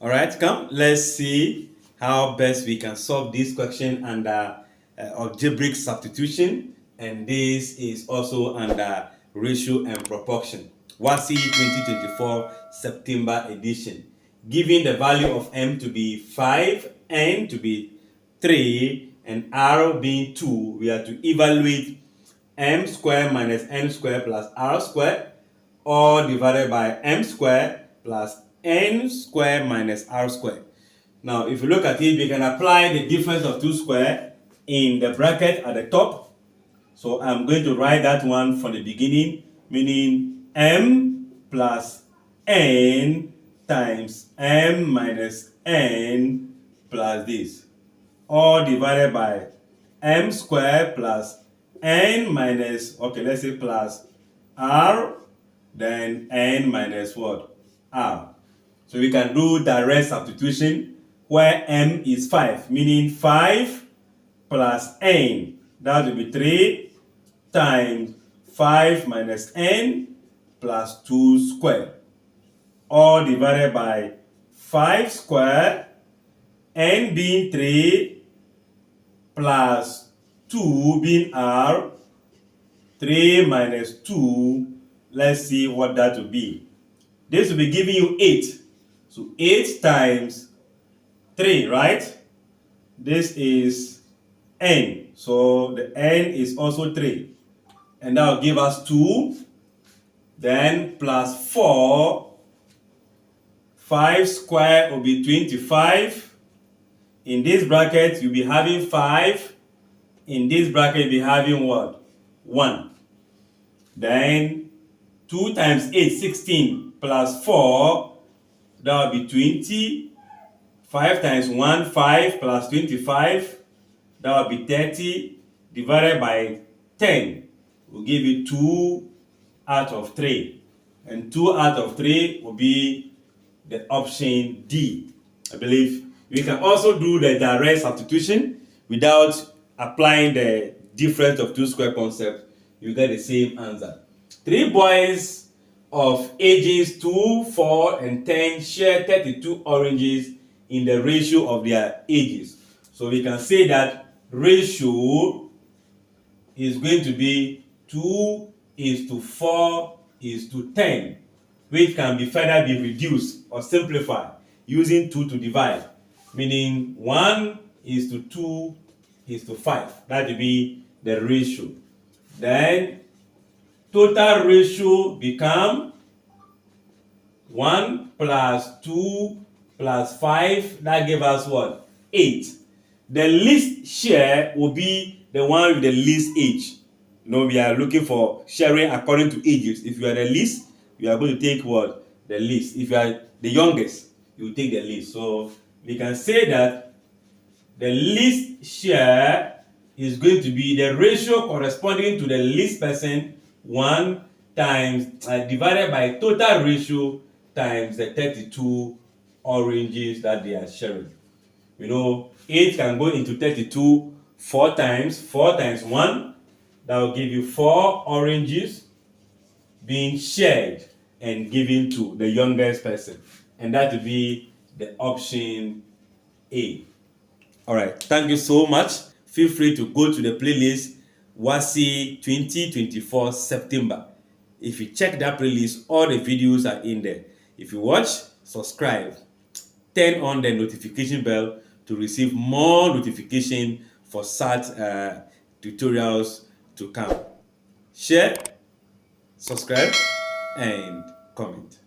All right, come, let's see how best we can solve this question under algebraic substitution, and this is also under ratio and proportion. WASSCE 2024 September edition. Given the value of m to be 5, n to be 3, and r being 2, we are to evaluate m squared minus n squared plus r squared, all divided by m squared plus n squared minus r squared. Now, if you look at it, we can apply the difference of 2 squared in the bracket at the top. So I'm going to write that one from the beginning, meaning m plus n times m minus n plus this, all divided by m squared plus n minus, okay, let's say plus r, then n minus what? R. So we can do direct substitution where m is 5, meaning 5 plus n, that will be 3 times 5 minus n plus 2 squared, all divided by 5 squared, n being 3 plus 2 being r, 3 minus 2, let's see what that will be. This will be giving you 8. So 8 times 3, right? This is n. So the n is also 3. And that will give us 2. Then plus 4. 5 squared will be 25. In this bracket, you'll be having 5. In this bracket, you'll be having what? 1. Then 2 times 8, 16, plus 4, that will be 20. 5 times 1, 5, plus 25, that will be 30, divided by 10, will give you 2 out of 3. And 2 out of 3 will be the option D. I believe we can also do the direct substitution without applying the difference of 2 square concept. You get the same answer. 3 boys of ages 2, 4, and 10 share 32 oranges in the ratio of their ages. So we can say that ratio is going to be 2:4:10, which can be further be reduced or simplified using 2 to divide, meaning 1:2:5. That will be the ratio. Then total ratio become 1 plus 2 plus 5. That gives us what? 8. The least share will be the one with the least age. We are looking for sharing according to ages. If you are the least, you are going to take what? The least. If you are the youngest, you will take the least. So we can say that the least share is going to be the ratio corresponding to the least person, 1 times divided by total ratio times the 32 oranges that they are sharing. 8 can go into 32 4 times. 4 times 1, that will give you 4 oranges being shared and given to the youngest person. And that will be the option A. All right, thank you so much. Feel free to go to the playlist WASSCE 2024 September. If you check that playlist, all the videos are in there. If you watch, subscribe. Turn on the notification bell to receive more notification for such tutorials to come. Share, subscribe, and comment.